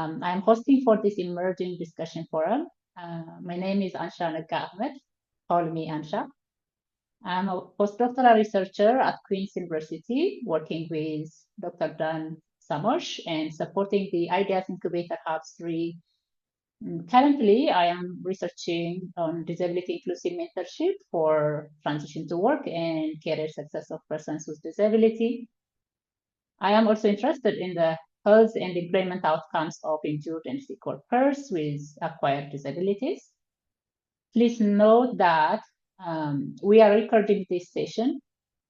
I'm hosting for this emerging discussion forum. My name is Ansha Nagga Ahmed. Call me Ansha. I'm a postdoctoral researcher at Queen's University, working with Dr. Dan Samosh and supporting the Ideas Incubator Hub 3. Currently, I am researching on disability inclusive mentorship for transition to work and career success of persons with disability. I am also interested in the health and employment outcomes of injured and sick workers with acquired disabilities. Please note that we are recording this session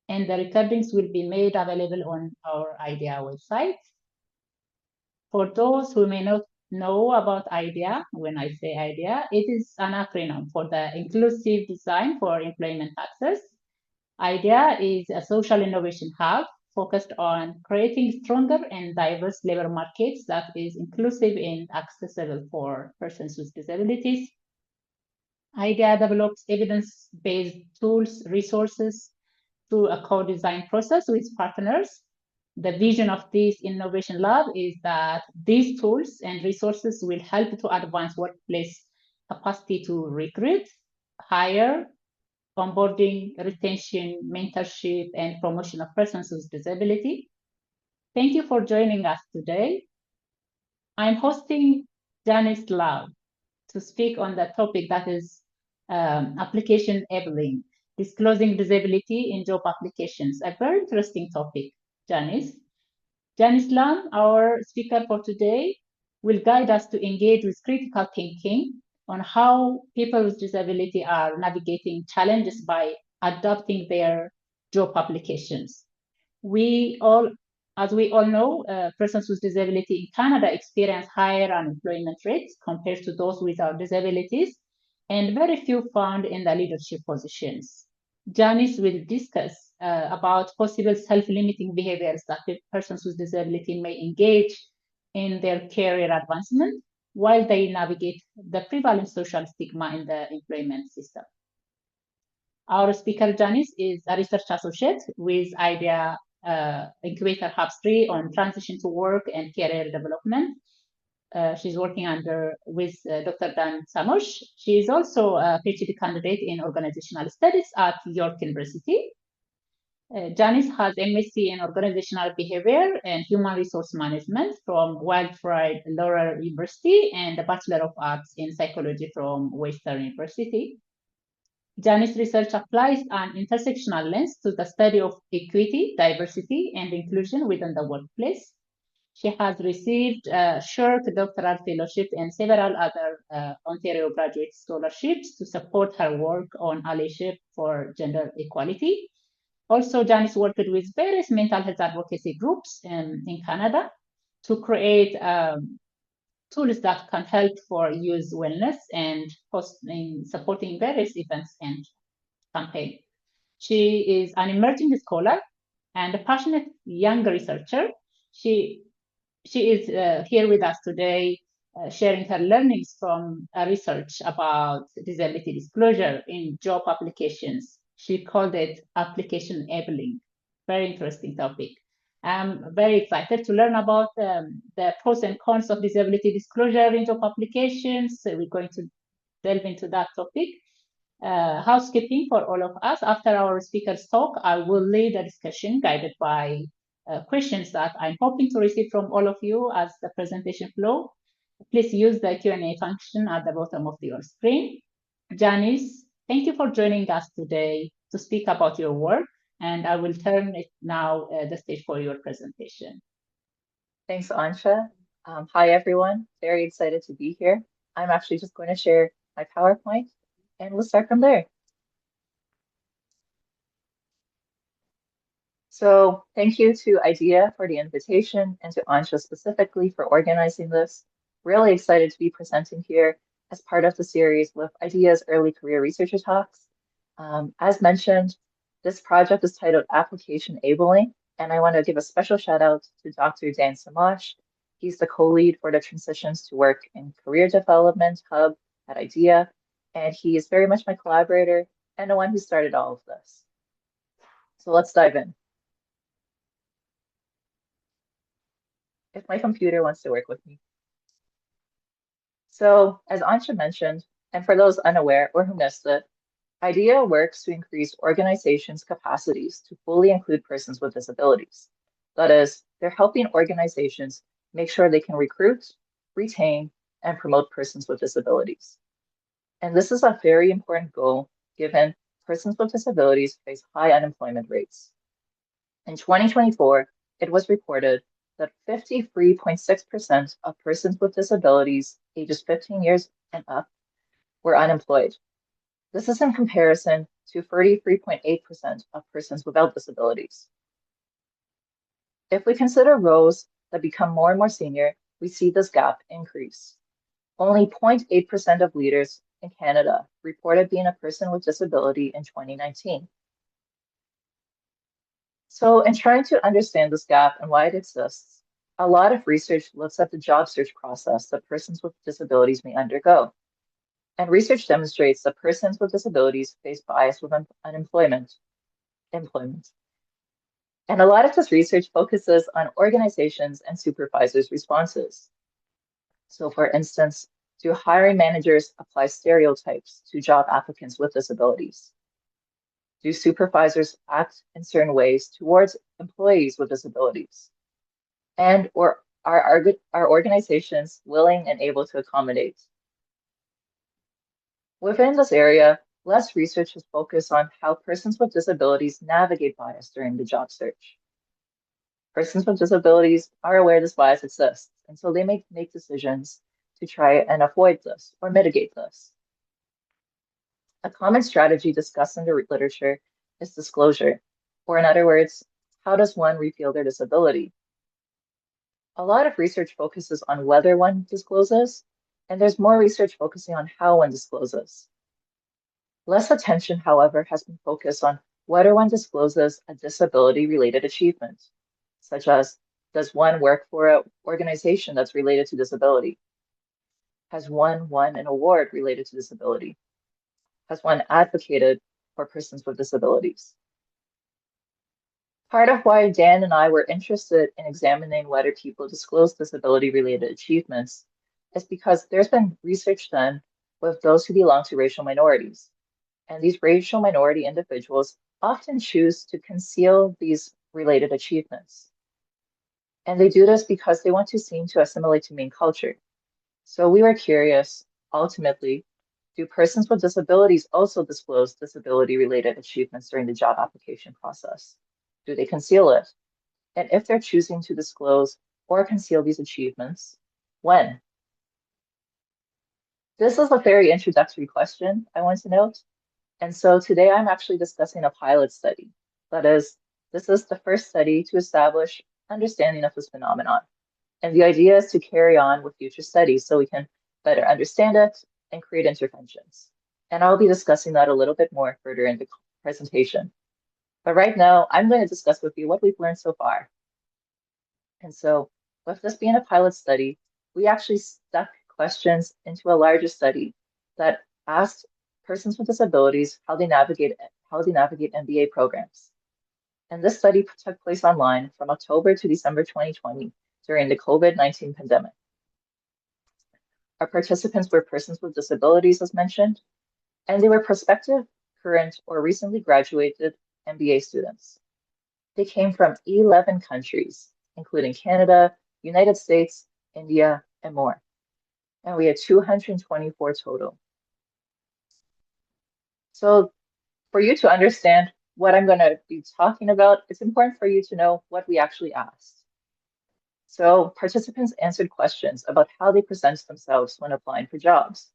and the recordings will be made available on our IDEA website. For those who may not know about IDEA, when I say IDEA, it is an acronym for the Inclusive Design for Employment Access. IDEA is a social innovation hub focused on creating stronger and diverse labor markets that is inclusive and accessible for persons with disabilities. IDEA develops evidence-based tools, resources through a co-design process with partners. The vision of this innovation lab is that these tools and resources will help to advance workplace capacity to recruit, hire, onboarding, retention, mentorship, and promotion of persons with disability. Thank you for joining us today. I'm hosting Janice Lam to speak on the topic that is application enabling, disclosing disability in job applications, a very interesting topic, Janice. Janice Lam, our speaker for today, will guide us to engage with critical thinking on how people with disability are navigating challenges by adapting their job applications. As we all know, persons with disability in Canada experience higher unemployment rates compared to those without disabilities, and very few found in the leadership positions. Janice will discuss about possible self-limiting behaviors that persons with disability may engage in their career advancement while they navigate the prevalent social stigma in the employment system. Our speaker, Janice, is a research associate with IDEA Incubator Hub 3 on transition to work and career development. She's working with Dr. Dan Samosh. She is also a PhD candidate in organizational studies at York University. Janice has MSc in organizational behavior and human resource management from Wilfrid Laurier University and a Bachelor of Arts in psychology from Western University. Janice's research applies an intersectional lens to the study of equity, diversity, and inclusion within the workplace. She has received a short doctoral fellowship and several other Ontario graduate scholarships to support her work on allyship for gender equality. Also, Janice worked with various mental health advocacy groups in Canada to create tools that can help for youth wellness and supporting various events and campaigns. She is an emerging scholar and a passionate young researcher. She is here with us today, sharing her learnings from research about disability disclosure in job applications. She called it application enabling. Very interesting topic. I'm very excited to learn about the pros and cons of disability disclosure in job applications. So we're going to delve into that topic. Housekeeping for all of us. After our speaker's talk, I will lead a discussion guided by questions that I'm hoping to receive from all of you as the presentation flow. Please use the Q&A function at the bottom of your screen. Janice, thank you for joining us today to speak about your work, and I will turn it now the stage for your presentation. Thanks, Ansha. Hi, everyone. Very excited to be here. I'm actually just going to share my PowerPoint, and we'll start from there. So thank you to IDEA for the invitation and to Ansha specifically for organizing this. Really excited to be presenting here as part of the series with IDEA's Early Career Researcher Talks. As mentioned, this project is titled Application Enabling, and I want to give a special shout out to Dr. Dan Samash. He's the co-lead for the Transitions to Work and Career Development Hub at IDEA, and he is very much my collaborator and the one who started all of this. So let's dive in. If my computer wants to work with me. So, as Ansha mentioned, and for those unaware or who missed it, IDEA works to increase organizations' capacities to fully include persons with disabilities. That is, they're helping organizations make sure they can recruit, retain, and promote persons with disabilities. And this is a very important goal given persons with disabilities face high unemployment rates. In 2024, it was reported that 53.6% of persons with disabilities ages 15 years and up were unemployed. This is in comparison to 33.8% of persons without disabilities. If we consider roles that become more and more senior, we see this gap increase. Only 0.8% of leaders in Canada reported being a person with disability in 2019. So in trying to understand this gap and why it exists, a lot of research looks at the job search process that persons with disabilities may undergo. And research demonstrates that persons with disabilities face bias with employment. And a lot of this research focuses on organizations and supervisors' responses. So for instance, do hiring managers apply stereotypes to job applicants with disabilities? Do supervisors act in certain ways towards employees with disabilities? And or are organizations willing and able to accommodate? Within this area, less research has focused on how persons with disabilities navigate bias during the job search. Persons with disabilities are aware this bias exists, and so they make decisions to try and avoid this or mitigate this. A common strategy discussed in the literature is disclosure, or in other words, how does one reveal their disability? A lot of research focuses on whether one discloses, and there's more research focusing on how one discloses. Less attention, however, has been focused on whether one discloses a disability-related achievement, such as, does one work for an organization that's related to disability? Has one won an award related to disability? Has one advocated for persons with disabilities? Part of why Dan and I were interested in examining whether people disclose disability-related achievements is because there's been research done with those who belong to racial minorities. And these racial minority individuals often choose to conceal these related achievements. And they do this because they want to seem to assimilate to main culture. So we were curious, ultimately, do persons with disabilities also disclose disability-related achievements during the job application process? Do they conceal it? And if they're choosing to disclose or conceal these achievements, when? This is a very introductory question, I want to note. And so today I'm actually discussing a pilot study. That is, this is the first study to establish understanding of this phenomenon. And the idea is to carry on with future studies so we can better understand it and create interventions. And I'll be discussing that a little bit more further in the presentation. But right now, I'm going to discuss with you what we've learned so far. And so with this being a pilot study, we actually stuck questions into a larger study that asked persons with disabilities how they navigate MBA programs. And this study took place online from October to December 2020 during the COVID-19 pandemic. Our participants were persons with disabilities, as mentioned, and they were prospective, current, or recently graduated MBA students. They came from 11 countries, including Canada, United States, India, and more. And we had 224 total. So for you to understand what I'm going to be talking about, it's important for you to know what we actually asked. So participants answered questions about how they present themselves when applying for jobs.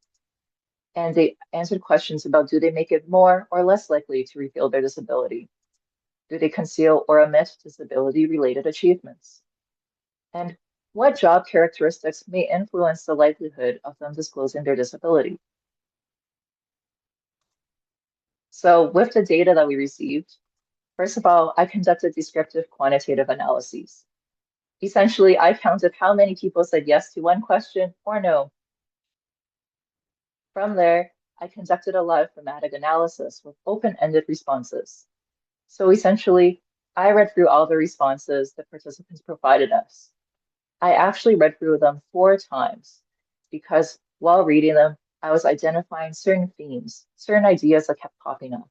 And they answered questions about, do they make it more or less likely to reveal their disability? Do they conceal or omit disability-related achievements? And what job characteristics may influence the likelihood of them disclosing their disability? So with the data that we received, first of all, I conducted descriptive quantitative analyses. Essentially, I counted how many people said yes to one question or no. From there, I conducted a lot of thematic analysis with open-ended responses. So essentially, I read through all the responses that participants provided us. I actually read through them 4 times because While reading them, I was identifying certain themes, certain ideas that kept popping up.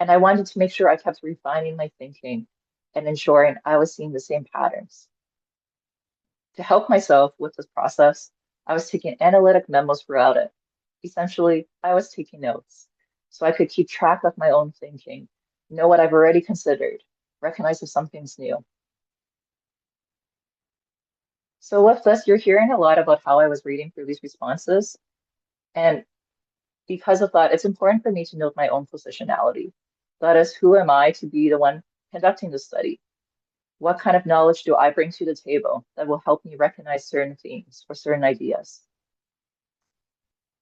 And I wanted to make sure I kept refining my thinking and ensuring I was seeing the same patterns. To help myself with this process, I was taking analytic memos throughout it. Essentially, I was taking notes so I could keep track of my own thinking, know what I've already considered, recognize if something's new. So with this, you're hearing a lot about how I was reading through these responses. And because of that, it's important for me to note my own positionality. That is, who am I to be the one conducting the study? What kind of knowledge do I bring to the table that will help me recognize certain themes or certain ideas?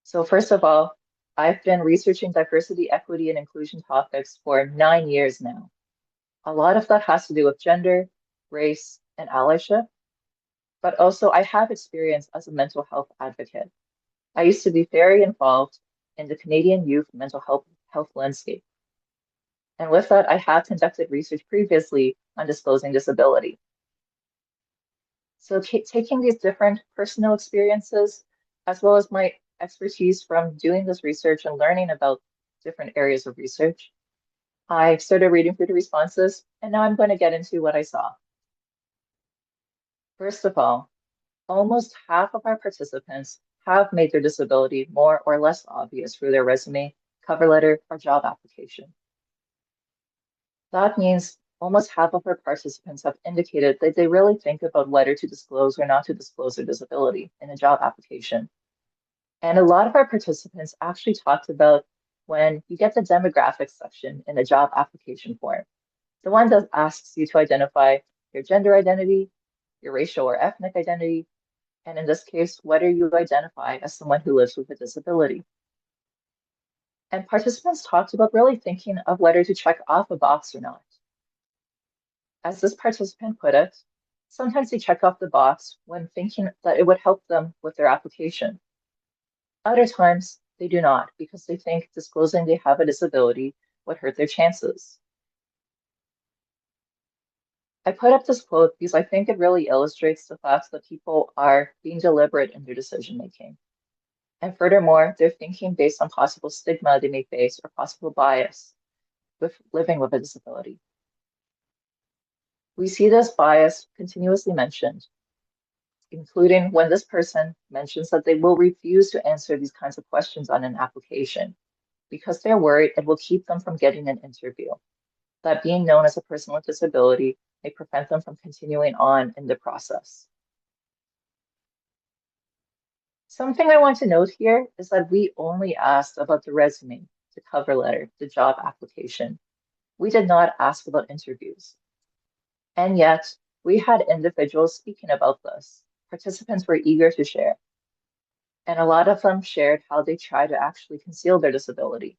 So first of all, I've been researching diversity, equity, and inclusion topics for 9 years now. A lot of that has to do with gender, race, and allyship, but also I have experience as a mental health advocate. I used to be very involved in the Canadian youth mental health landscape. And with that, I have conducted research previously on disclosing disability. So taking these different personal experiences, as well as my expertise from doing this research and learning about different areas of research, I started reading through the responses, and now I'm going to get into what I saw. First of all, almost half of our participants have made their disability more or less obvious through their resume, cover letter, or job application. That means almost half of our participants have indicated that they really think about whether to disclose or not to disclose their disability in a job application. And a lot of our participants actually talked about when you get the demographics section in a job application form, the one that asks you to identify your gender identity, your racial or ethnic identity, and in this case, whether you identify as someone who lives with a disability. And participants talked about really thinking of whether to check off a box or not. As this participant put it, sometimes they check off the box when thinking that it would help them with their application. Other times, they do not because they think disclosing they have a disability would hurt their chances. I put up this quote because I think it really illustrates the fact that people are being deliberate in their decision making. And furthermore, they're thinking based on possible stigma they may face or possible bias with living with a disability. We see this bias continuously mentioned, including when this person mentions that they will refuse to answer these kinds of questions on an application because they're worried it will keep them from getting an interview, that being known as a person with disability may prevent them from continuing on in the process. Something I want to note here is that we only asked about the resume, the cover letter, the job application. We did not ask about interviews. And yet, we had individuals speaking about this. Participants were eager to share. And a lot of them shared how they try to actually conceal their disability.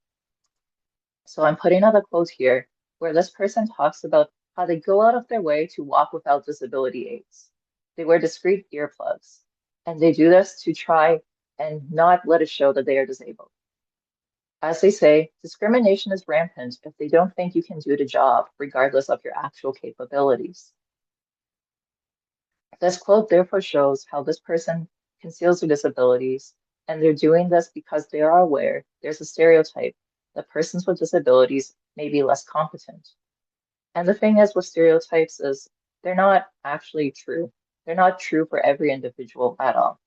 So I'm putting up a quote here where this person talks about how they go out of their way to walk without disability aids. They wear discreet earplugs, and they do this to try and not let it show that they are disabled. As they say, discrimination is rampant if they don't think you can do the job, regardless of your actual capabilities. This quote therefore shows how this person conceals their disabilities, and they're doing this because they are aware there's a stereotype that persons with disabilities may be less competent. And the thing is with stereotypes is they're not actually true. They're not true for every individual at all.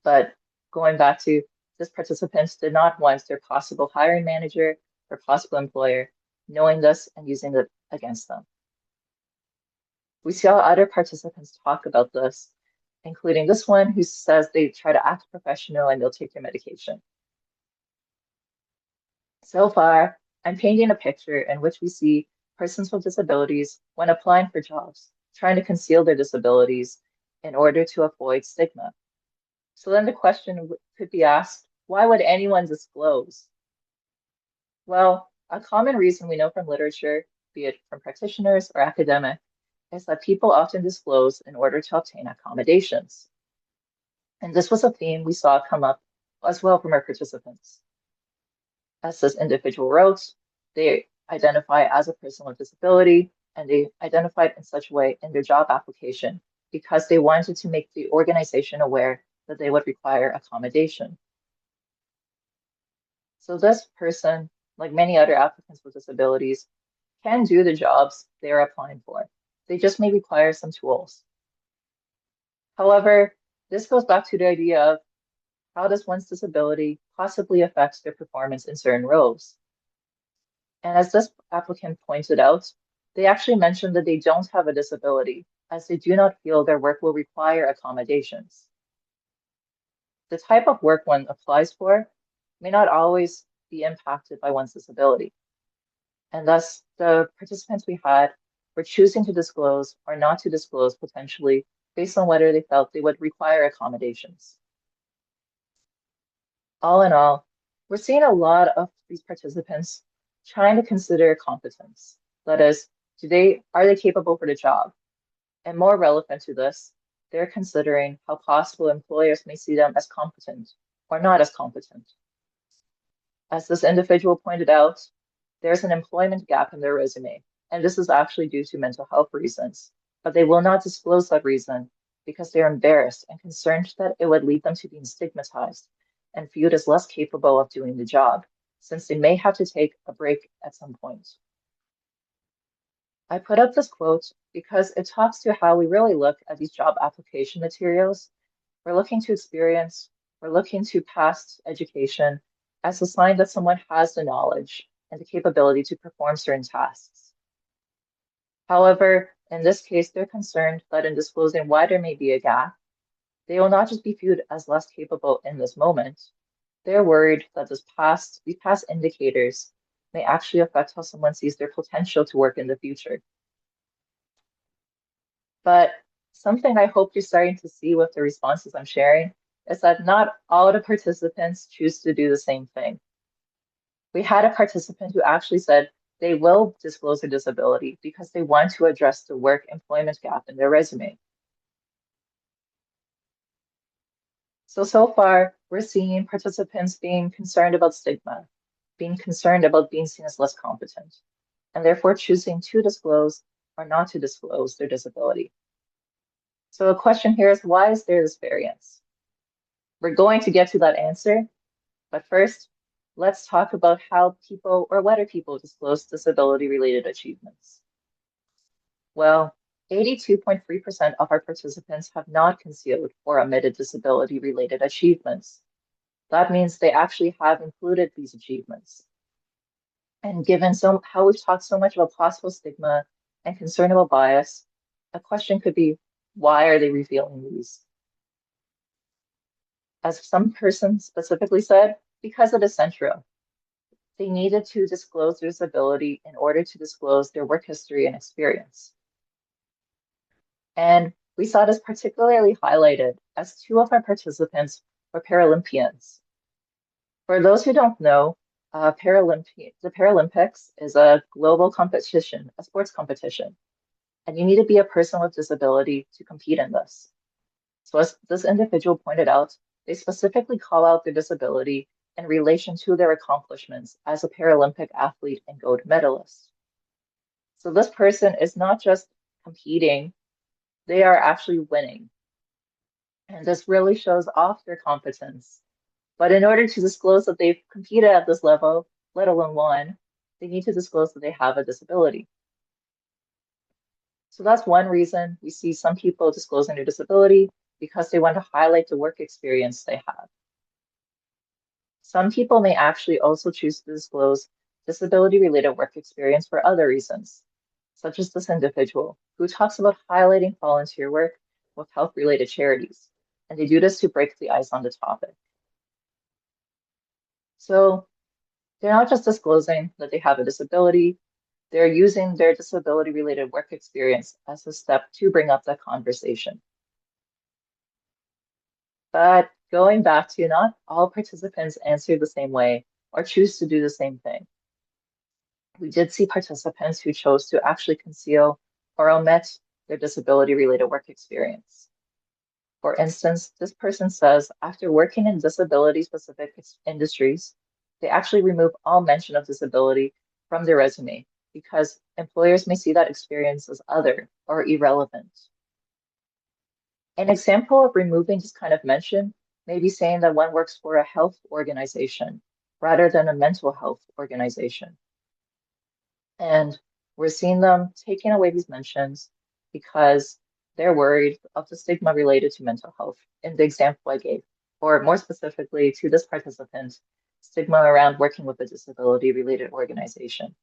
But going back to this, participants did not want their possible hiring manager or possible employer knowing this and using it against them. We saw other participants talk about this, including this one who says they try to act professional and they'll take their medication. So far, I'm painting a picture in which we see persons with disabilities when applying for jobs, trying to conceal their disabilities in order to avoid stigma. So then the question could be asked, why would anyone disclose? Well, a common reason we know from literature, be it from practitioners or academic, is that people often disclose in order to obtain accommodations. And this was a theme we saw come up as well from our participants. As this individual wrote, they identify as a person with disability, and they identified in such a way in their job application because they wanted to make the organization aware that they would require accommodation. So this person, like many other applicants with disabilities, can do the jobs they are applying for. They just may require some tools. However, this goes back to the idea of how does one's disability possibly affect their performance in certain roles? And as this applicant pointed out, they actually mentioned that they don't have a disability, as they do not feel their work will require accommodations. The type of work one applies for may not always be impacted by one's disability. And thus, the participants we had were choosing to disclose or not to disclose potentially based on whether they felt they would require accommodations. All in all, we're seeing a lot of these participants trying to consider competence. That is, are they capable for the job? And more relevant to this, they're considering how possible employers may see them as competent or not as competent. As this individual pointed out, there's an employment gap in their resume, and this is actually due to mental health reasons, but they will not disclose that reason because they're embarrassed and concerned that it would lead them to being stigmatized and viewed as less capable of doing the job, since they may have to take a break at some point. I put up this quote because it talks to how we really look at these job application materials. We're looking to experience, we're looking to past education as a sign that someone has the knowledge and the capability to perform certain tasks. However, in this case, they're concerned that in disclosing why there may be a gap, they will not just be viewed as less capable in this moment. They're worried that these past indicators may actually affect how someone sees their potential to work in the future. But something I hope you're starting to see with the responses I'm sharing is that not all the participants choose to do the same thing. We had a participant who actually said they will disclose their disability because they want to address the work employment gap in their resume. So far, we're seeing participants being concerned about stigma, being concerned about being seen as less competent, and therefore choosing to disclose or not to disclose their disability. So a question here is, why is there this variance? We're going to get to that answer, but first, let's talk about how people or whether people disclose disability-related achievements. Well, 82.3% of our participants have not concealed or omitted disability-related achievements. That means they actually have included these achievements. And given how we've talked so much about possible stigma and concern about bias, a question could be, why are they revealing these? As some person specifically said, because it is central. They needed to disclose their disability in order to disclose their work history and experience. And we saw this particularly highlighted as two of our participants were Paralympians. For those who don't know, the Paralympics is a global competition, a sports competition, and you need to be a person with disability to compete in this. So as this individual pointed out, they specifically call out their disability in relation to their accomplishments as a Paralympic athlete and gold medalist. So this person is not just competing, they are actually winning. And this really shows off their competence. But in order to disclose that they've competed at this level, let alone won, they need to disclose that they have a disability. So that's one reason we see some people disclosing their disability, because they want to highlight the work experience they have. Some people may actually also choose to disclose disability-related work experience for other reasons, such as this individual who talks about highlighting volunteer work with health-related charities, and they do this to break the ice on the topic. So they're not just disclosing that they have a disability, they're using their disability-related work experience as a step to bring up that conversation. But going back to, not all participants answer the same way or choose to do the same thing. We did see participants who chose to actually conceal or omit their disability-related work experience. For instance, this person says after working in disability-specific industries, they actually remove all mention of disability from their resume because employers may see that experience as other or irrelevant. An example of removing this kind of mention maybe saying that one works for a health organization rather than a mental health organization. And we're seeing them taking away these mentions because they're worried of the stigma related to mental health in the example I gave, or more specifically to this participant, stigma around working with a disability-related organization.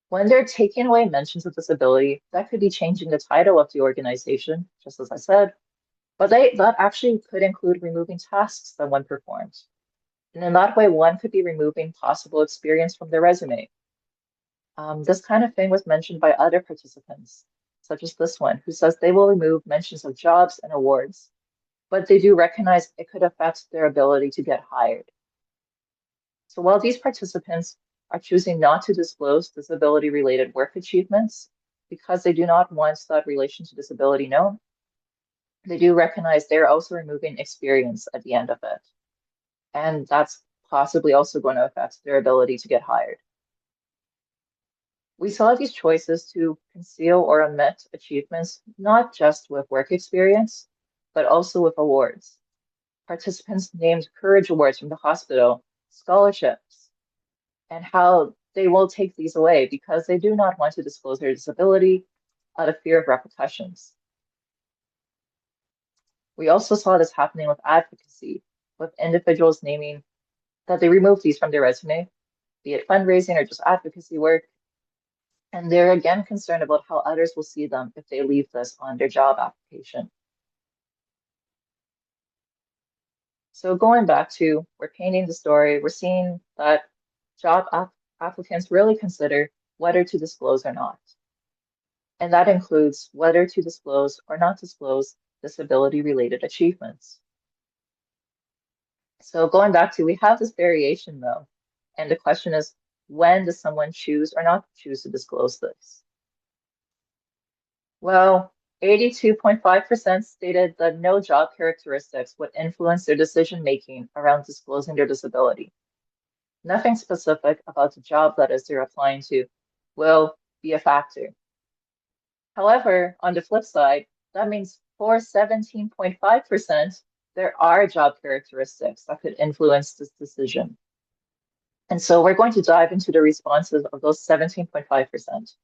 When they're taking away mentions of disability, that could be changing the title of the organization, just as I said, but that actually could include removing tasks that one performs. And in that way, one could be removing possible experience from their resume. This kind of thing was mentioned by other participants, such as this one, who says they will remove mentions of jobs and awards, but they do recognize it could affect their ability to get hired. So while these participants are choosing not to disclose disability-related work achievements because they do not want that relation to disability known, they do recognize they're also removing experience at the end of it. And that's possibly also going to affect their ability to get hired. We saw these choices to conceal or omit achievements, not just with work experience, but also with awards. Participants named Courage Awards from the hospital, scholarships, and how they will take these away because they do not want to disclose their disability out of fear of repercussions. We also saw this happening with advocacy, with individuals naming that they remove these from their resume, be it fundraising or just advocacy work. And they're again concerned about how others will see them if they leave this on their job application. So going back to, we're painting the story, we're seeing that job applicants really consider whether to disclose or not. And that includes whether to disclose or not disclose disability-related achievements. So going back to, we have this variation though, and the question is, when does someone choose or not choose to disclose this? Well, 82.5% stated that no job characteristics would influence their decision-making around disclosing their disability. Nothing specific about the job that is they're applying to will be a factor. However, on the flip side, that means for 17.5%, there are job characteristics that could influence this decision. And so we're going to dive into the responses of those 17.5%.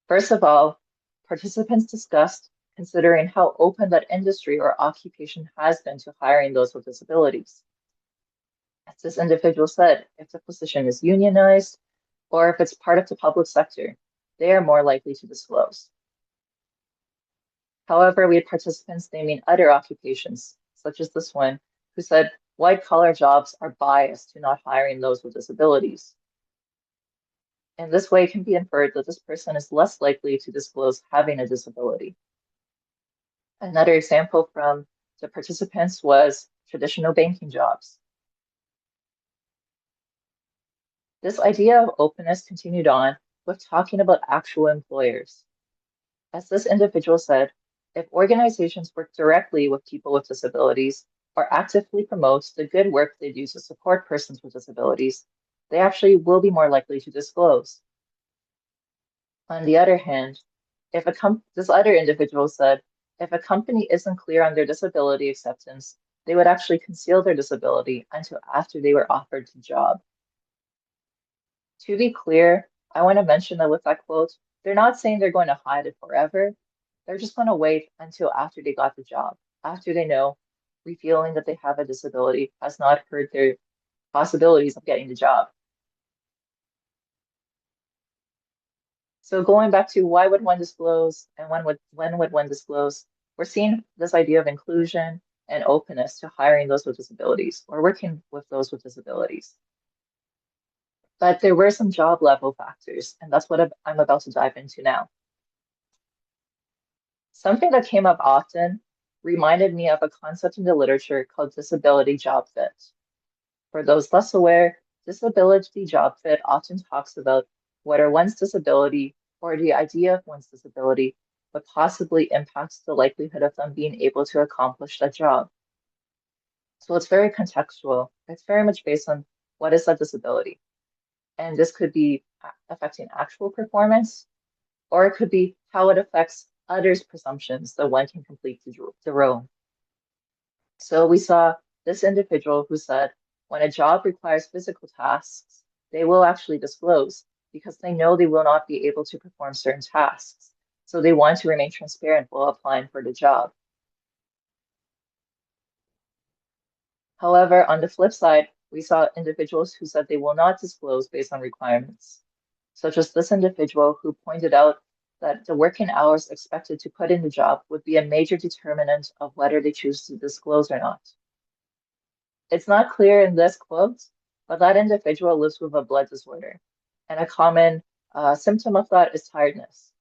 First of all, participants discussed considering how open that industry or occupation has been to hiring those with disabilities. As this individual said, if the position is unionized or if it's part of the public sector, they are more likely to disclose. However, we had participants naming other occupations, such as this one, who said white-collar jobs are biased to not hiring those with disabilities. In this way, it can be inferred that this person is less likely to disclose having a disability. Another example from the participants was traditional banking jobs. This idea of openness continued on with talking about actual employers. As this individual said, if organizations work directly with people with disabilities or actively promote the good work they do to support persons with disabilities, they actually will be more likely to disclose. On the other hand, if this other individual said, if a company isn't clear on their disability acceptance, they would actually conceal their disability until after they were offered the job. To be clear, I want to mention that with that quote, they're not saying they're going to hide it forever. They're just going to wait until after they got the job, after they know revealing that they have a disability has not hurt their possibilities of getting the job. So going back to why would one disclose and when would one disclose, we're seeing this idea of inclusion and openness to hiring those with disabilities or working with those with disabilities. But there were some job level factors, and that's what I'm about to dive into now. Something that came up often reminded me of a concept in the literature called disability job fit. For those less aware, disability job fit often talks about whether one's disability or the idea of one's disability would possibly impact the likelihood of them being able to accomplish that job. So it's very contextual. It's very much based on what is that disability. And this could be affecting actual performance, or it could be how it affects others' presumptions that one can complete the role. So we saw this individual who said, when a job requires physical tasks, they will actually disclose because they know they will not be able to perform certain tasks. So they want to remain transparent while applying for the job. However, on the flip side, we saw individuals who said they will not disclose based on requirements, such as this individual who pointed out that the working hours expected to put in the job would be a major determinant of whether they choose to disclose or not. It's not clear in this quote, but that individual lives with a blood disorder, and a common symptom of that is tiredness.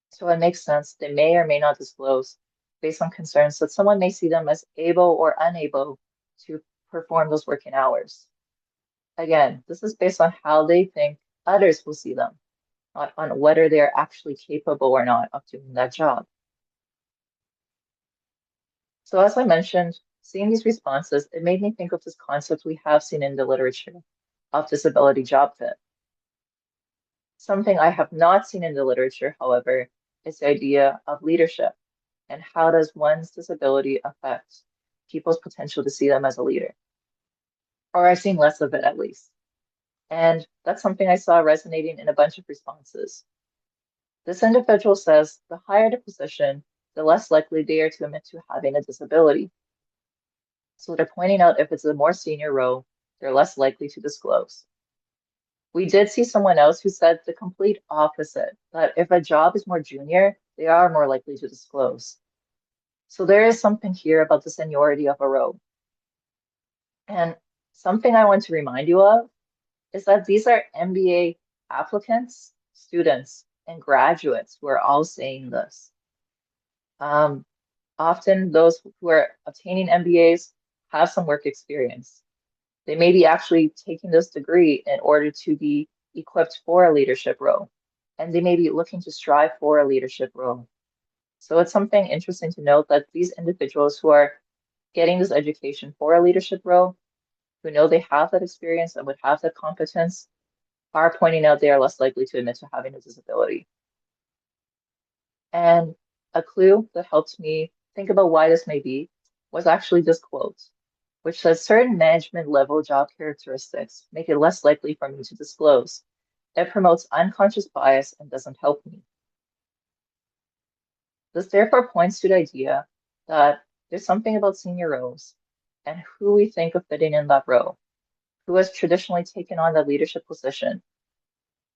So it makes sense they may or may not disclose based on concerns that someone may see them as able or unable to perform those working hours. Again, this is based on how they think others will see them, not on whether they're actually capable or not of doing that job. So as I mentioned, seeing these responses, it made me think of this concept we have seen in the literature of disability job fit. Something I have not seen in the literature, however, is the idea of leadership and how does one's disability affect people's potential to see them as a leader? Or I've seen less of it at least. And that's something I saw resonating in a bunch of responses. This individual says the higher the position, the less likely they are to admit to having a disability. So they're pointing out if it's a more senior role, they're less likely to disclose. We did see someone else who said the complete opposite, that if a job is more junior, they are more likely to disclose. So there is something here about the seniority of a role. And something I want to remind you of is that these are MBA applicants, students, and graduates who are all saying this. Often those who are obtaining MBAs have some work experience. They may be actually taking this degree in order to be equipped for a leadership role, and they may be looking to strive for a leadership role. So it's something interesting to note that these individuals who are getting this education for a leadership role, who know they have that experience and would have that competence, are pointing out they are less likely to admit to having a disability. And a clue that helped me think about why this may be was actually this quote, which says certain management level job characteristics make it less likely for me to disclose. It promotes unconscious bias and doesn't help me. This therefore points to the idea that there's something about senior roles and who we think of fitting in that role, who has traditionally taken on that leadership position.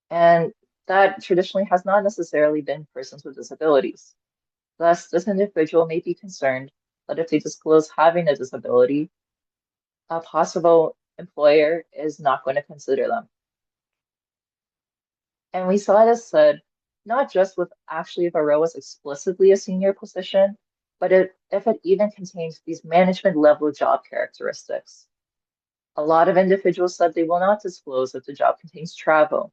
And that traditionally has not necessarily been persons with disabilities. Thus, this individual may be concerned that if they disclose having a disability, a possible employer is not going to consider them. And we saw this said, not just with actually if a role is explicitly a senior position, but if it even contains these management level job characteristics. A lot of individuals said they will not disclose if the job contains travel.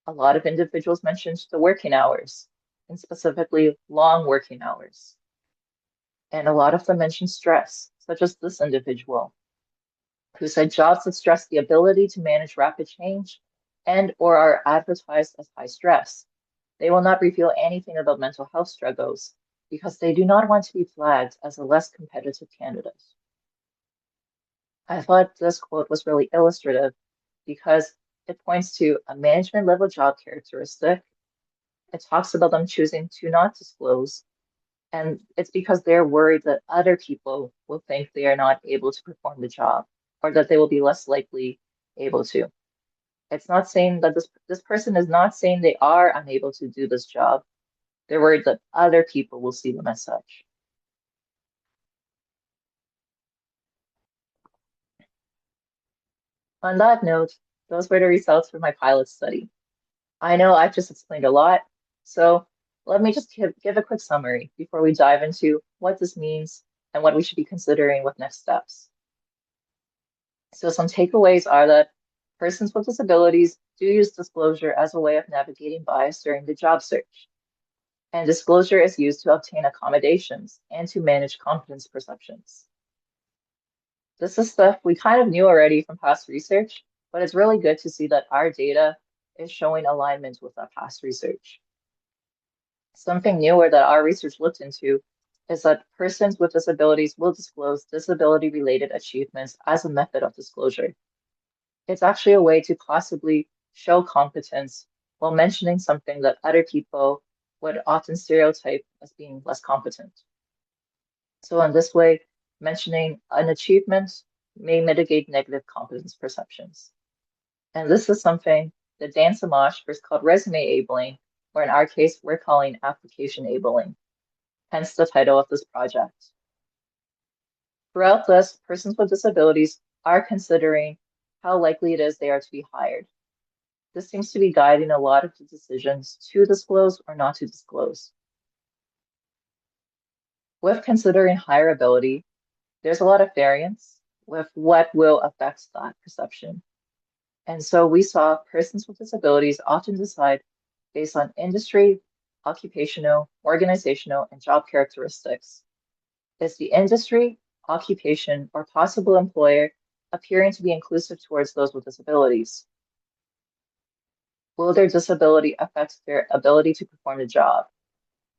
A lot of individuals mentioned the working hours, and specifically long working hours. And a lot of them mentioned stress, such as this individual, who said jobs that stress the ability to manage rapid change and or are advertised as high stress. They will not reveal anything about mental health struggles because they do not want to be flagged as a less competitive candidate. I thought this quote was really illustrative because it points to a management level job characteristic. It talks about them choosing to not disclose, and it's because they're worried that other people will think they are not able to perform the job or that they will be less likely able to. It's not saying that this person is not saying they are unable to do this job. They're worried that other people will see them as such. On that note, those were the results for my pilot study. I know I've just explained a lot, so let me just give a quick summary before we dive into what this means and what we should be considering with next steps. So some takeaways are that persons with disabilities do use disclosure as a way of navigating bias during the job search. And disclosure is used to obtain accommodations and to manage competence perceptions. This is stuff we kind of knew already from past research, but it's really good to see that our data is showing alignment with that past research. Something newer that our research looked into is that persons with disabilities will disclose disability-related achievements as a method of disclosure. It's actually a way to possibly show competence while mentioning something that other people would often stereotype as being less competent. So in this way, mentioning an achievement may mitigate negative competence perceptions. And this is something that Dan Samash first called resume abling, or in our case, we're calling application abling, hence the title of this project. Throughout this, persons with disabilities are considering how likely it is they are to be hired. This seems to be guiding a lot of the decisions to disclose or not to disclose. With considering hireability, there's a lot of variance with what will affect that perception. And so we saw persons with disabilities often decide based on industry, occupational, organizational, and job characteristics. Is the industry, occupation, or possible employer appearing to be inclusive towards those with disabilities? Will their disability affect their ability to perform the job?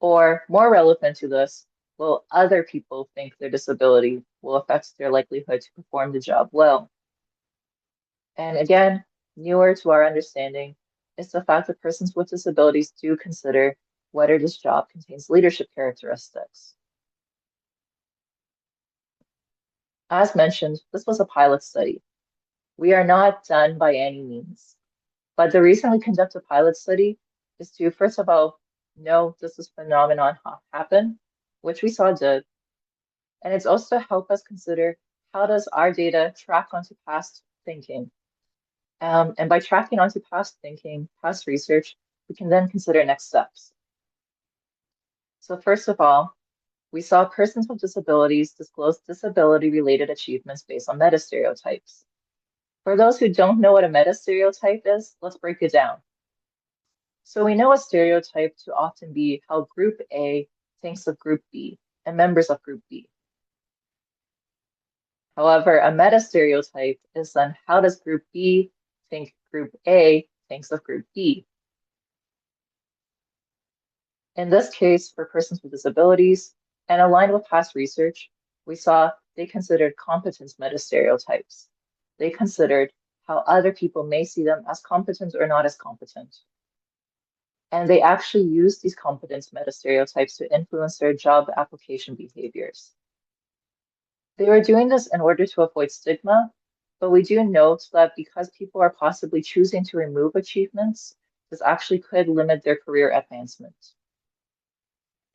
Or more relevant to this, will other people think their disability will affect their likelihood to perform the job well? And again, newer to our understanding is the fact that persons with disabilities do consider whether this job contains leadership characteristics. As mentioned, this was a pilot study. We are not done by any means, but the reason we conduct a pilot study is to, first of all, know does this phenomenon happen, which we saw did, and it's also to help us consider how does our data track onto past thinking. And by tracking onto past thinking, past research, we can then consider next steps. So first of all, we saw persons with disabilities disclose disability-related achievements based on meta-stereotypes. For those who don't know what a meta-stereotype is, let's break it down. So we know a stereotype to often be how Group A thinks of Group B and members of Group B. However, a meta-stereotype is then how does Group B think Group A thinks of Group B? In this case, for persons with disabilities, and aligned with past research, we saw they considered competence meta-stereotypes. They considered how other people may see them as competent or not as competent. And they actually used these competence meta-stereotypes to influence their job application behaviors. They were doing this in order to avoid stigma, but we do note that because people are possibly choosing to remove achievements, this actually could limit their career advancement.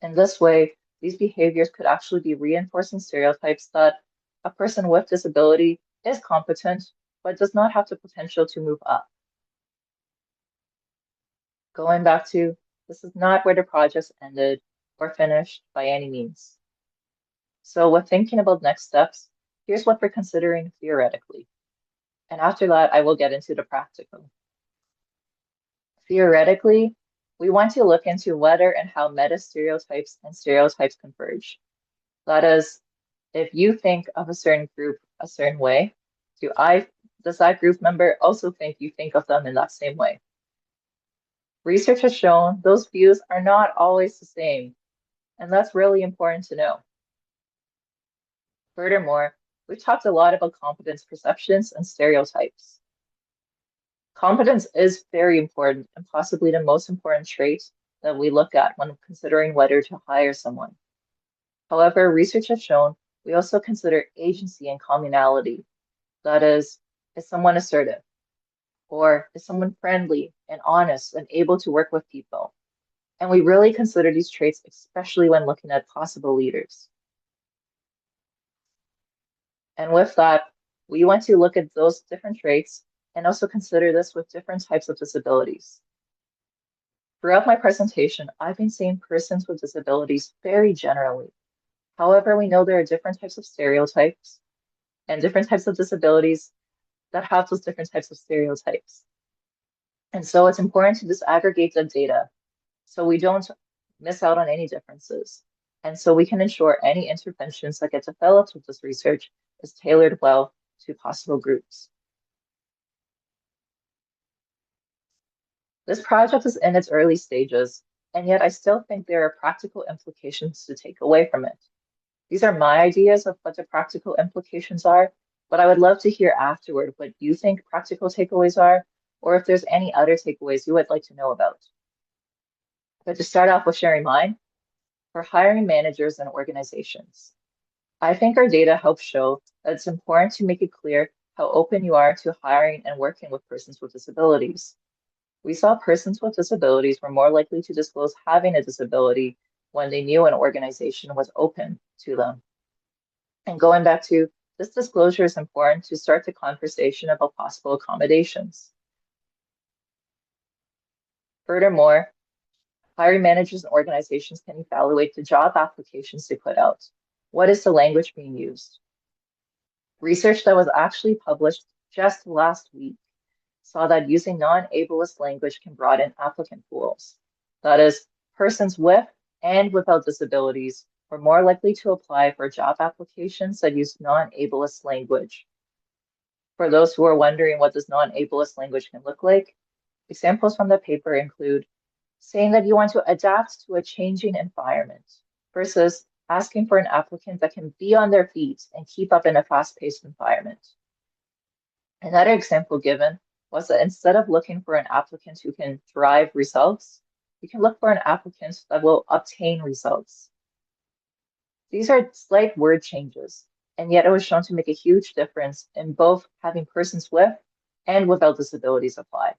In this way, these behaviors could actually be reinforcing stereotypes that a person with disability is competent, but does not have the potential to move up. Going back to, this is not where the project ended or finished by any means. So with thinking about next steps, here's what we're considering theoretically. And after that, I will get into the practical. Theoretically, we want to look into whether and how meta-stereotypes and stereotypes converge. That is, if you think of a certain group a certain way, does that group member also think you think of them in that same way? Research has shown those views are not always the same, and that's really important to know. Furthermore, we've talked a lot about competence perceptions and stereotypes. Competence is very important and possibly the most important trait that we look at when considering whether to hire someone. However, research has shown we also consider agency and communality. That is someone assertive? Or is someone friendly and honest and able to work with people? And we really consider these traits, especially when looking at possible leaders. And with that, we want to look at those different traits and also consider this with different types of disabilities. Throughout my presentation, I've been seeing persons with disabilities very generally. However, we know there are different types of stereotypes and different types of disabilities that have those different types of stereotypes. And so it's important to disaggregate the data so we don't miss out on any differences. And so we can ensure any interventions that get developed with this research is tailored well to possible groups. This project is in its early stages, and yet I still think there are practical implications to take away from it. These are my ideas of what the practical implications are, but I would love to hear afterward what you think practical takeaways are, or if there's any other takeaways you would like to know about. But to start off with sharing mine, for hiring managers and organizations, I think our data helps show that it's important to make it clear how open you are to hiring and working with persons with disabilities. We saw persons with disabilities were more likely to disclose having a disability when they knew an organization was open to them. And going back to this disclosure is important to start the conversation about possible accommodations. Furthermore, hiring managers and organizations can evaluate the job applications they put out. What is the language being used? Research that was actually published just last week saw that using non-ableist language can broaden applicant pools. That is, persons with and without disabilities were more likely to apply for job applications that use non-ableist language. For those who are wondering what this non-ableist language can look like, examples from the paper include saying that you want to adapt to a changing environment versus asking for an applicant that can be on their feet and keep up in a fast-paced environment. Another example given was that instead of looking for an applicant who can drive results, you can look for an applicant that will obtain results. These are slight word changes, and yet it was shown to make a huge difference in both having persons with and without disabilities apply.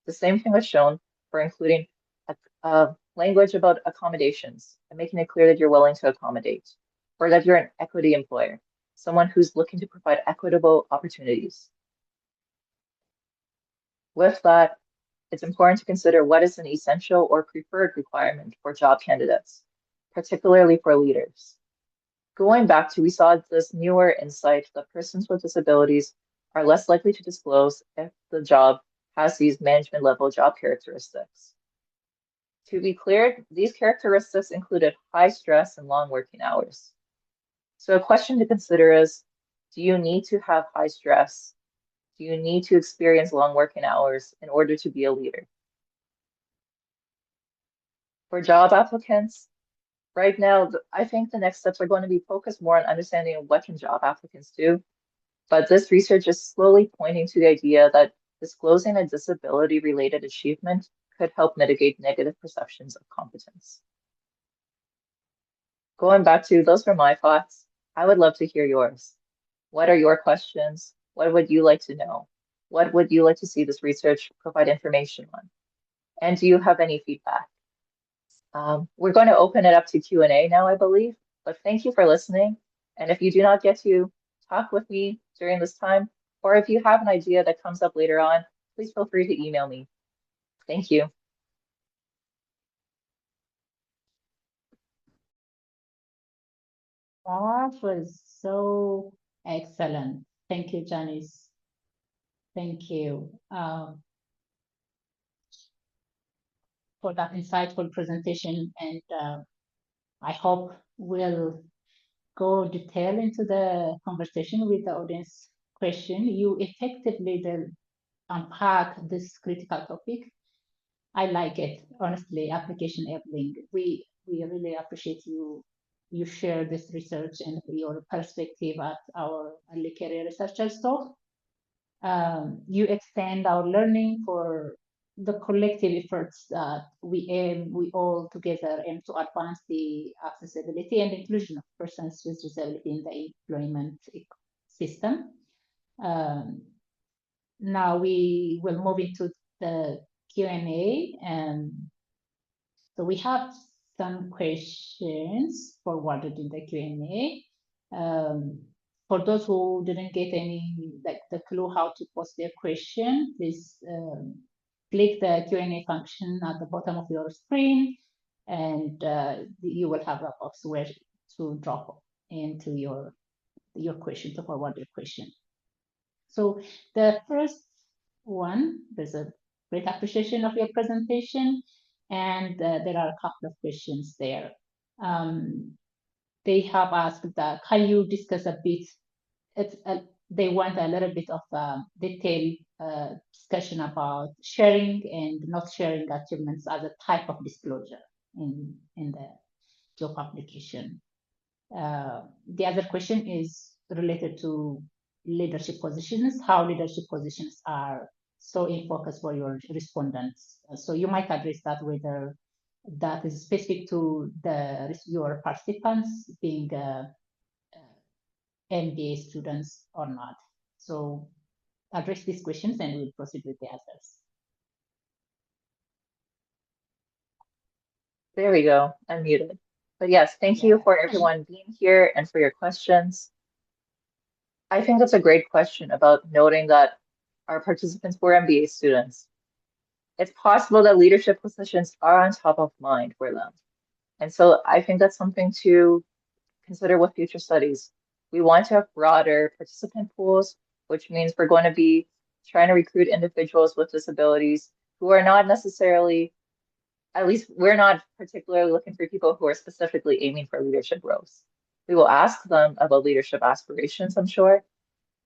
The same thing was shown for including a language about accommodations and making it clear that you're willing to accommodate, or that you're an equity employer, someone who's looking to provide equitable opportunities. With that, it's important to consider what is an essential or preferred requirement for job candidates, particularly for leaders. Going back to, we saw this newer insight that persons with disabilities are less likely to disclose if the job has these management level job characteristics. To be clear, these characteristics included high stress and long working hours. So a question to consider is, do you need to have high stress? Do you need to experience long working hours in order to be a leader? For job applicants, right now, I think the next steps are going to be focused more on understanding what can job applicants do. But this research is slowly pointing to the idea that disclosing a disability-related achievement could help mitigate negative perceptions of competence. Going back to those were my thoughts. I would love to hear yours. What are your questions? What would you like to know? What would you like to see this research provide information on? And do you have any feedback? We're going to open it up to Q&A now, I believe, but thank you for listening. And if you do not get to talk with me during this time, or if you have an idea that comes up later on, please feel free to email me. Thank you. That was so excellent. Thank you, Janice. Thank you for that insightful presentation. And I hope we'll go detail into the conversation with the audience question. You effectively unpack this critical topic. I like it, honestly, application enabling. We really appreciate you share this research and your perspective as our early career researchers talk. You extend our learning for the collective efforts that we all together aim to advance the accessibility and inclusion of persons with disability in the employment system. Now we will move into the Q&A. So we have some questions forwarded in the Q&A. For those who didn't get any, like the clue how to post their question, please click the Q&A function at the bottom of your screen, and you will have a box where to drop into your question, to forward your question. So the first one, there's a great appreciation of your presentation, and there are a couple of questions there. They have asked that, can you discuss a bit, they want a little bit of detailed discussion about sharing and not sharing achievements as a type of disclosure in the job application. The other question is related to leadership positions, how leadership positions are so in focus for your respondents. So you might address that whether that is specific to your participants being MBA students or not. So address these questions and we'll proceed with the others. There we go, unmuted. But yes, thank you for everyone being here and for your questions. I think that's a great question about noting that our participants were MBA students. It's possible that leadership positions are on top of mind for them. And so I think that's something to consider with future studies. We want to have broader participant pools, which means we're going to be trying to recruit individuals with disabilities who are not necessarily, at least we're not particularly looking for people who are specifically aiming for leadership roles. We will ask them about leadership aspirations, I'm sure,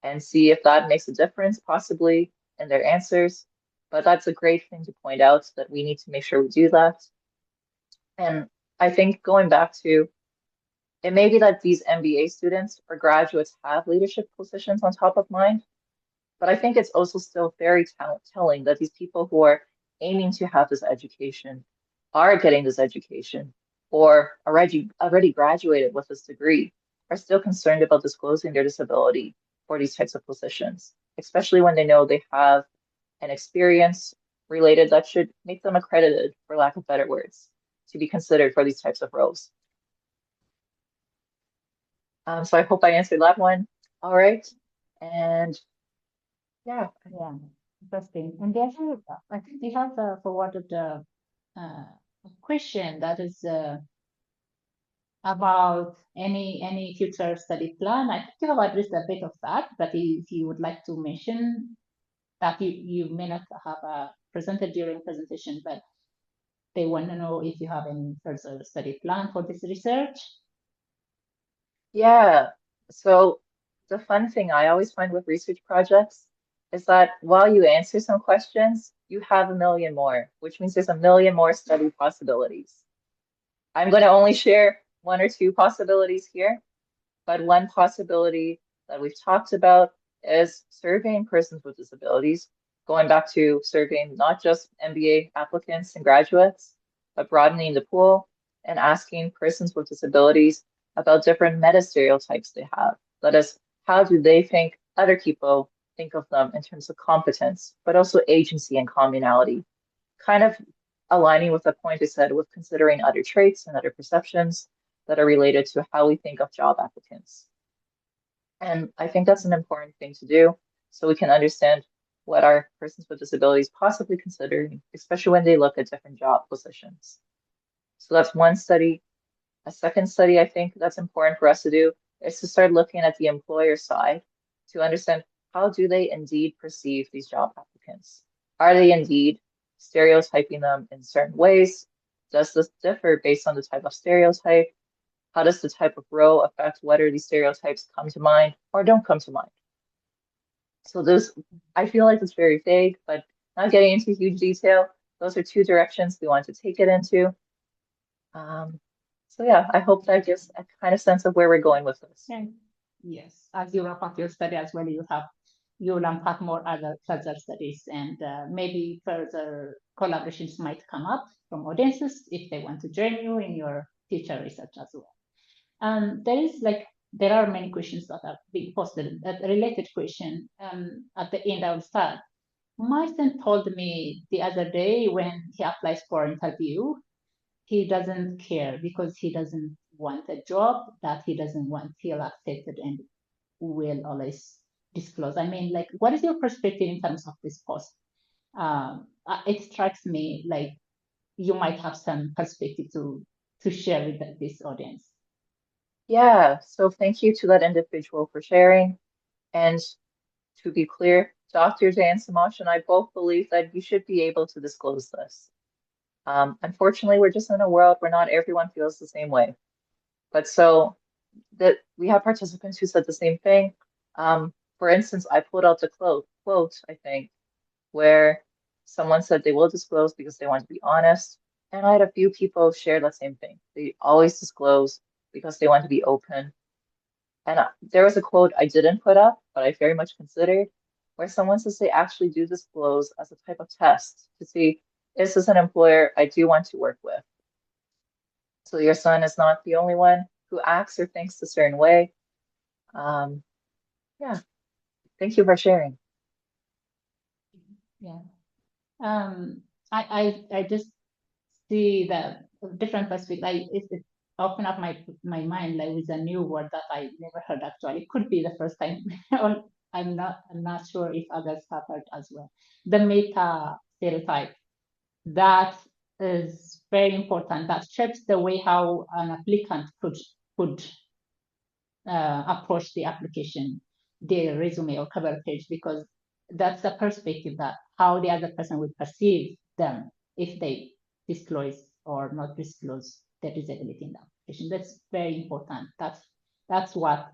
and see if that makes a difference possibly in their answers. But that's a great thing to point out that we need to make sure we do that. And I think going back to it may be that these MBA students or graduates have leadership positions on top of mind, but I think it's also still very telling that these people who are aiming to have this education are getting this education or already graduated with this degree are still concerned about disclosing their disability for these types of positions, especially when they know they have an experience related that should make them accredited, for lack of better words, to be considered for these types of roles. So I hope I answered that one. All right. And yeah. Yeah, interesting. And there's I think we have forwarded a question that is about any future study plan. I think you have addressed a bit of that, but if you would like to mention that you may not have presented during presentation, but they want to know if you have any further study plan for this research. Yeah. So the fun thing I always find with research projects is that while you answer some questions, you have a million more, which means there's a million more study possibilities. I'm going to only share one or two possibilities here, but one possibility that we've talked about is surveying persons with disabilities, going back to surveying not just MBA applicants and graduates, but broadening the pool and asking persons with disabilities about different meta stereotypes they have. That is, how do they think other people think of them in terms of competence, but also agency and communality? Kind of aligning with the point I said with considering other traits and other perceptions that are related to how we think of job applicants. And I think that's an important thing to do so we can understand what our persons with disabilities possibly considering, especially when they look at different job positions. So that's one study. A second study I think that's important for us to do is to start looking at the employer side to understand how do they indeed perceive these job applicants? Are they indeed stereotyping them in certain ways? Does this differ based on the type of stereotype? How does the type of role affect whether these stereotypes come to mind or don't come to mind? So those, I feel like it's very vague, but not getting into huge detail. Those are two directions we want to take it into. So yeah, I hope that gives a kind of sense of where we're going with this. Yeah. Yes, as you wrap up your study as well, you'll unpack more other further studies and maybe further collaborations might come up from audiences if they want to join you in your future research as well. There are many questions that are being posted. A related question at the end, I will start. My son told me the other day when he applies for an interview, he doesn't care because he doesn't want a job that he doesn't want feel accepted and will always disclose. I mean, like, what is your perspective in terms of this post? It strikes me like you might have some perspective to share with this audience. Yeah, so thank you to that individual for sharing. And to be clear, Dr. Jan Samash and I both believe that you should be able to disclose this. Unfortunately, we're just in a world where not everyone feels the same way. But so that we have participants who said the same thing. For instance, I pulled out the quote, I think, where someone said they will disclose because they want to be honest. And I had a few people share the same thing. They always disclose because they want to be open. And there was a quote I didn't put up, but I very much considered, where someone says they actually do disclose as a type of test to see, is this an employer I do want to work with? So your son is not the only one who acts or thinks a certain way. Um, yeah, thank you for sharing. Yeah. I just see the different perspective. It open up my mind like with a new word that I never heard actually. It could be the first time. Or I'm not sure if others have heard as well. The meta stereotype. That is very important. That shapes the way how an applicant could approach the application, their resume or cover page, because that's the perspective that how the other person would perceive them if they disclose or not disclose their disability in the application. That's very important. That's what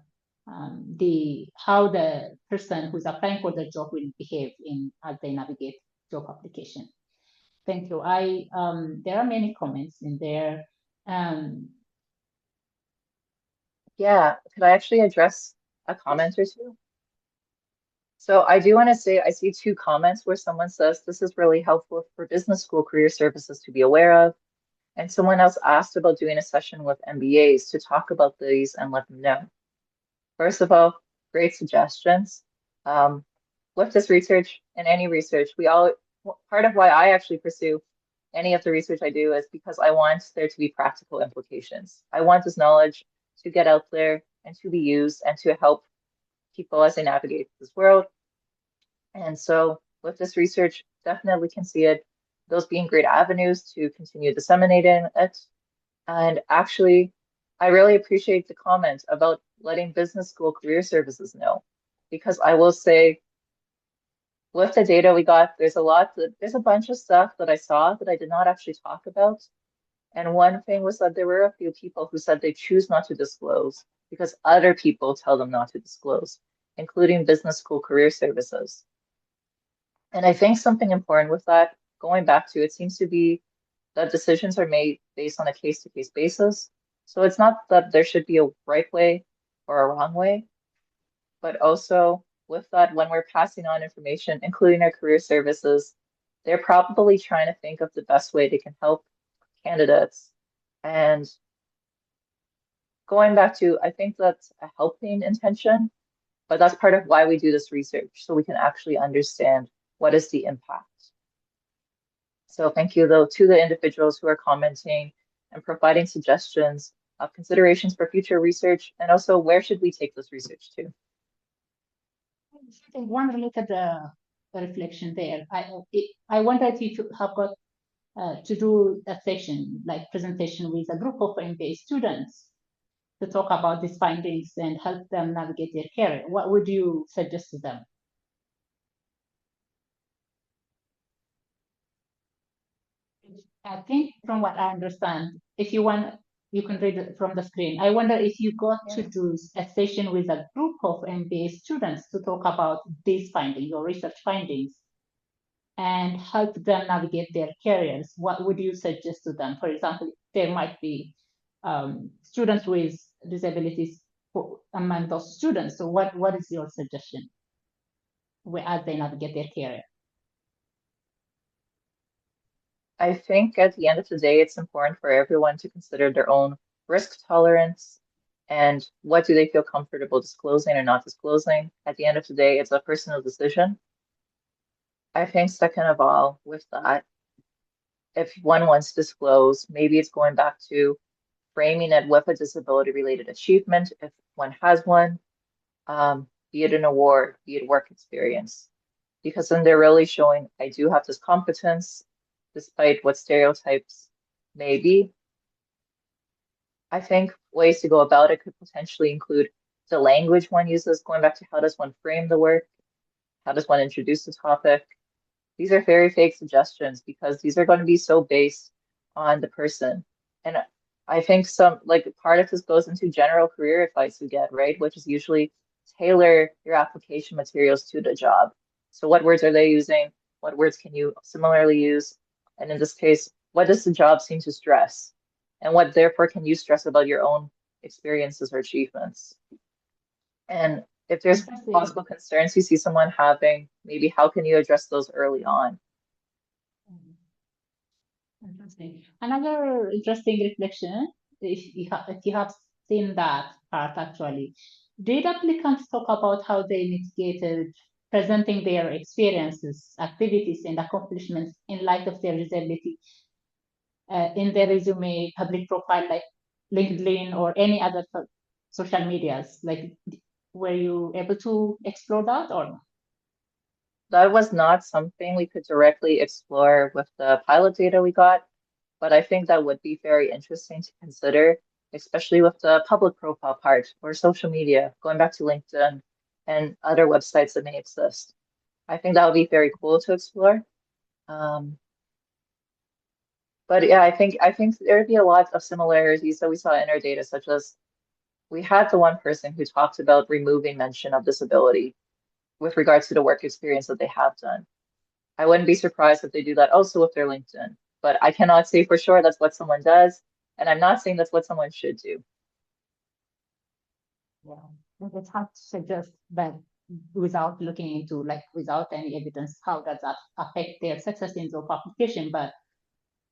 the how the person who's applying for the job will behave in as they navigate job application. Thank you. There are many comments in there. Yeah, could I actually address a comment or two? So I do want to say I see two comments where someone says this is really helpful for business school career services to be aware of. And someone else asked about doing a session with MBAs to talk about these and let them know. First of all, great suggestions. Um, with this research and any research, part of why I actually pursue any of the research I do is because I want there to be practical implications. I want this knowledge to get out there and to be used and to help people as they navigate this world. And so with this research, definitely can see it, those being great avenues to continue disseminating it. And actually, I really appreciate the comment about letting business school career services know, because I will say with the data we got, there's a bunch of stuff that I saw that I did not actually talk about. And one thing was that there were a few people who said they choose not to disclose because other people tell them not to disclose, including business school career services. And I think something important with that, going back to it seems to be that decisions are made based on a case-to-case basis. So it's not that there should be a right way or a wrong way, but also with that, when we're passing on information, including our career services, they're probably trying to think of the best way they can help candidates. And going back to, I think that's a helping intention, but that's part of why we do this research, so we can actually understand what is the impact. So thank you, though, to the individuals who are commenting and providing suggestions of considerations for future research, and also where should we take this research to? I think one related reflection there. I wondered if you have got to do a session like presentation with a group of MBA students to talk about these findings and help them navigate their career. What would you suggest to them? I think from what I understand, if you want, you can read it from the screen. I wonder if you got to do a session with a group of MBA students to talk about these findings, your research findings, and help them navigate their careers. What would you suggest to them? For example, there might be students with disabilities among those students. So what is your suggestion as they navigate their career? I think at the end of the day, it's important for everyone to consider their own risk tolerance and what do they feel comfortable disclosing or not disclosing. At the end of the day, it's a personal decision. I think second of all, with that, if one wants to disclose, maybe it's going back to framing it with a disability related achievement, if one has one, be it an award, be it work experience. Because then they're really showing I do have this competence, despite what stereotypes may be. I think ways to go about it could potentially include the language one uses, going back to how does one frame the work, how does one introduce the topic. These are very vague suggestions because these are going to be so based on the person. And I think some, like part of this goes into general career advice we get, right? Which is usually tailor your application materials to the job. So what words are they using? What words can you similarly use? And in this case, what does the job seem to stress? And what therefore can you stress about your own experiences or achievements? And if there's possible concerns you see someone having, maybe how can you address those early on? Interesting. Another interesting reflection, if you have seen that part actually, did applicants talk about how they mitigated presenting their experiences, activities, and accomplishments in light of their disability in their resume, public profile, like LinkedIn or any other social medias? Like, were you able to explore that or not? That was not something we could directly explore with the pilot data we got, but I think that would be very interesting to consider, especially with the public profile part or social media, going back to LinkedIn and other websites that may exist. I think that would be very cool to explore. Um, but yeah, I think there'd be a lot of similarities that we saw in our data, such as we had the one person who talked about removing mention of disability with regards to the work experience that they have done. I wouldn't be surprised if they do that also with their LinkedIn, but I cannot say for sure that's what someone does, and I'm not saying that's what someone should do. Yeah, it's hard to suggest that without looking into, like, without any evidence, how does that affect their success in job application? But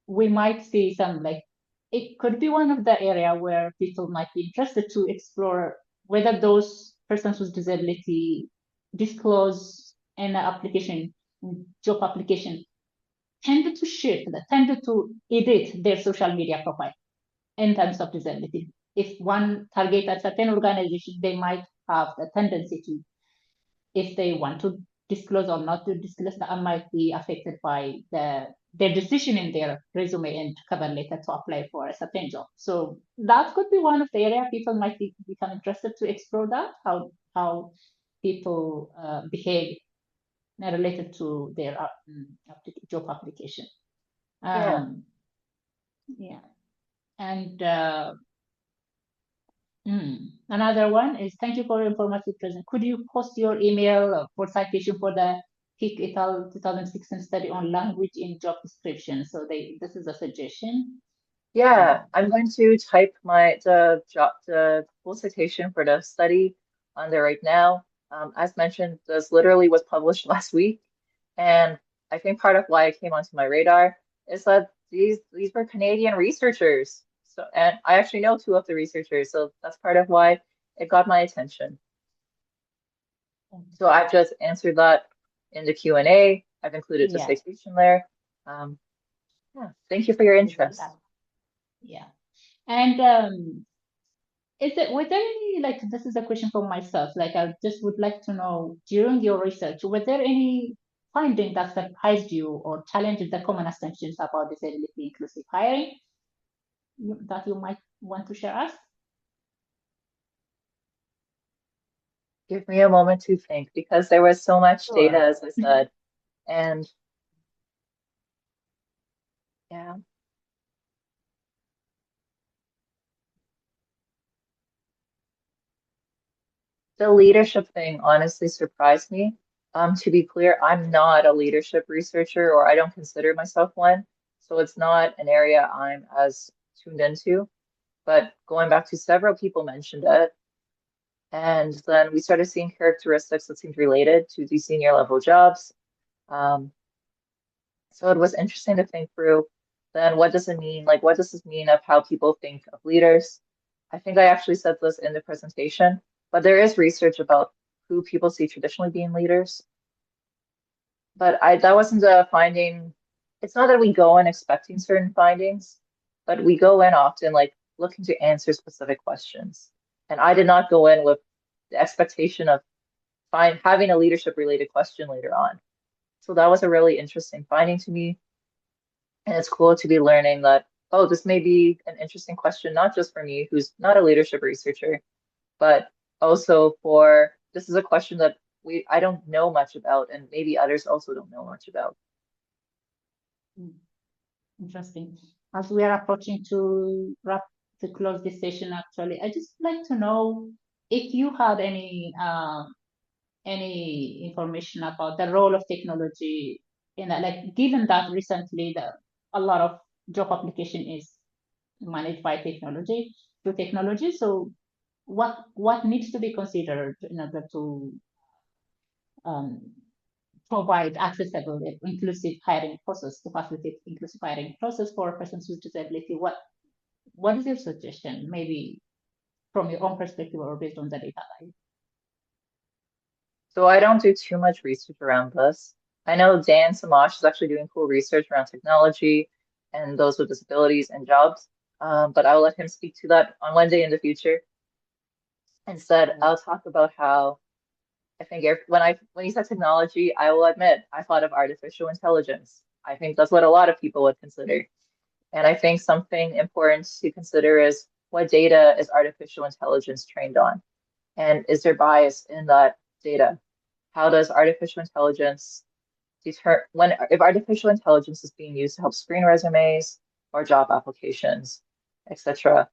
we might see some, like, it could be one of the area where people might be interested to explore whether those persons with disability disclose in an application, job application, tended to shift, tended to edit their social media profile in terms of disability. If one target a certain organization, they might have a tendency to, if they want to disclose or not to disclose, that might be affected by their decision in their resume and cover letter to apply for a certain job. So that could be one of the area people might become interested to explore, that how people behave related to their job application. Yeah. Yeah. And another one is, thank you for your informative present. Could you post your email for citation for the Hick et al. 2016 study on language in job description? So this is a suggestion. Yeah, I'm going to type the full citation for the study on there right now. As mentioned, this literally was published last week, and I think part of why it came onto my radar is that these were Canadian researchers. So, and I actually know two of the researchers, so that's part of why it got my attention. So I've just answered that in the Q&A. I've included the Yeah. citation there. Yeah, thank you for your interest. Yeah. And was there any, like, this is a question for myself, like, I just would like to know, during your research, were there any finding that surprised you or challenged the common assumptions about disability inclusive hiring that you might want to share us? Give me a moment to think because there was so much data, Sure. as I said, and yeah, the leadership thing honestly surprised me. To be clear, I'm not a leadership researcher, or I don't consider myself one, so it's not an area I'm as tuned into. But going back to several people mentioned it, and then we started seeing characteristics that seemed related to these senior level jobs. Um, So it was interesting to think through then what does it mean? Like, what does this mean of how people think of leaders? I think I actually said this in the presentation, but there is research about who people see traditionally being leaders. But that wasn't a finding. It's not that we go in expecting certain findings, but we go in often like looking to answer specific questions. And I did not go in with the expectation of having a leadership related question later on. So that was a really interesting finding to me. And it's cool to be learning that, oh, this may be an interesting question, not just for me, who's not a leadership researcher, but also for this is a question that I don't know much about, and maybe others also don't know much about. Interesting. As we are approaching to close this session, actually, I just like to know if you had any information about the role of technology in that, like given that recently a lot of job application is managed by technology through technology, so what needs to be considered in order to um, provide accessible, inclusive hiring process to facilitate inclusive hiring process for persons with disability? What is your suggestion? Maybe from your own perspective or based on the data. So I don't do too much research around this. I know Dan Samash is actually doing cool research around technology and those with disabilities and jobs, but I'll let him speak to that on one day in the future. Instead, I'll talk about how I think when you said technology, I will admit I thought of artificial intelligence. I think that's what a lot of people would consider. And I think something important to consider is what data is artificial intelligence trained on? And is there bias in that data? How does artificial intelligence deter when if artificial intelligence is being used to help screen resumes or job applications, etc.,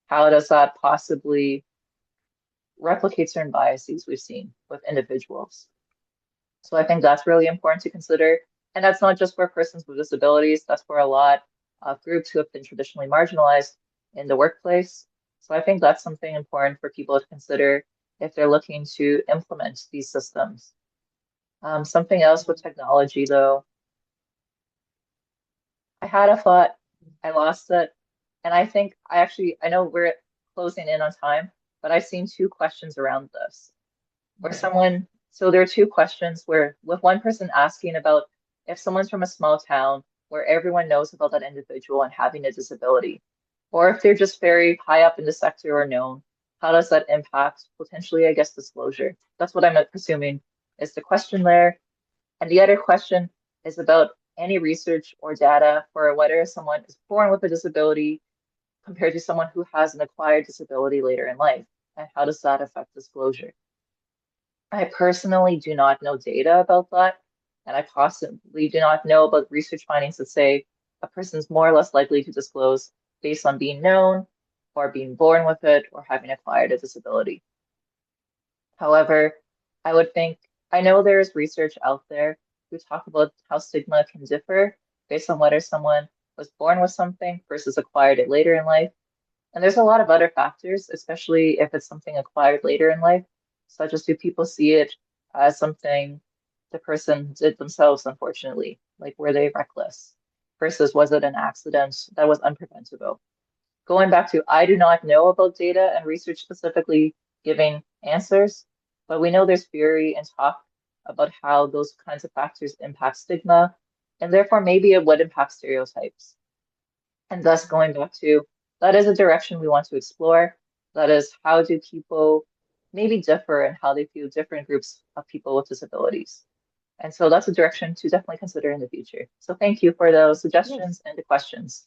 how does that possibly replicate certain biases we've seen with individuals? So I think that's really important to consider. And that's not just for persons with disabilities, that's for a lot of groups who have been traditionally marginalized in the workplace. So I think that's something important for people to consider if they're looking to implement these systems. Something else with technology, though, I had a thought, I lost it, and I know we're closing in on time, but I've seen two questions around this where so there are two questions where with one person asking about if someone's from a small town where everyone knows about that individual and having a disability, or if they're just very high up in the sector or known, how does that impact potentially, I guess, disclosure? That's what I'm assuming is the question there. And the other question is about any research or data for whether someone is born with a disability compared to someone who has an acquired disability later in life, and how does that affect disclosure? I personally do not know data about that, and I possibly do not know about research findings that say a person's more or less likely to disclose based on being known or being born with it or having acquired a disability. However, I know there's research out there who talk about how stigma can differ based on whether someone was born with something versus acquired it later in life. And there's a lot of other factors, especially if it's something acquired later in life, such as do people see it as something the person did themselves, unfortunately, like were they reckless, versus was it an accident that was unpreventable? Going back to, I do not know about data and research specifically giving answers, but we know there's theory and talk about how those kinds of factors impact stigma, and therefore maybe it would impact stereotypes. And thus going back to, that is a direction we want to explore. That is, how do people maybe differ in how they view different groups of people with disabilities? And so that's a direction to definitely consider in the future. So thank you for those suggestions and the questions.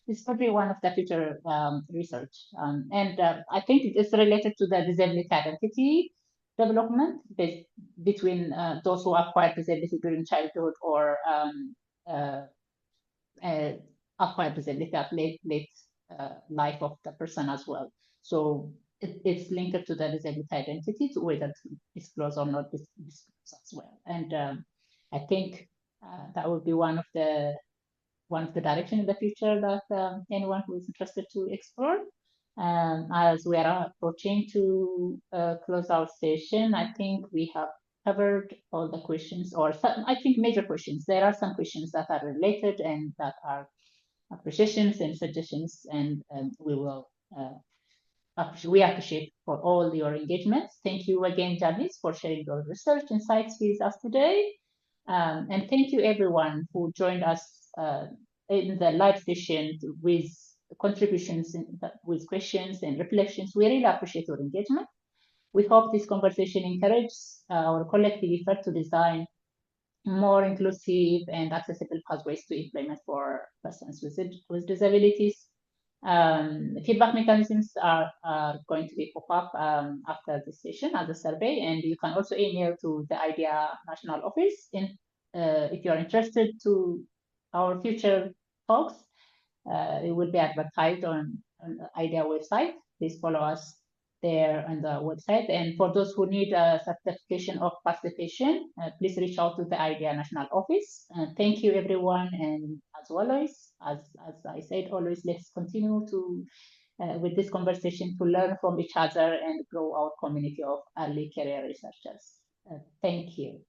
It's probably one of the future research. And I think it's related to the disability identity development between those who acquire disability during childhood or uh, acquire disability at late life of the person as well. So it's linked to the disability identity, to whether to disclose or not disclose as well. And I think that would be one of the direction in the future that anyone who is interested to explore. As we are approaching to close our session, I think we have covered all the questions, or some, I think major questions. There are some questions that are related and that are appreciations and suggestions, and we appreciate for all your engagements. Thank you again, Janice, for sharing your research insights with us today. And thank you everyone who joined us in the live session with contributions, with questions and reflections. We really appreciate your engagement. We hope this conversation encourages our collective effort to design more inclusive and accessible pathways to employment for persons with disabilities. Feedback mechanisms are going to be pop up after this session as a survey, and you can also email to the IDEA National Office if you're interested to our future talks. It will be advertised on the IDEA website. Please follow us there on the website. And for those who need a certification of participation, please reach out to the IDEA National Office. Thank you, everyone. And as always, as I said, always let's continue to with this conversation to learn from each other and grow our community of early career researchers. Thank you.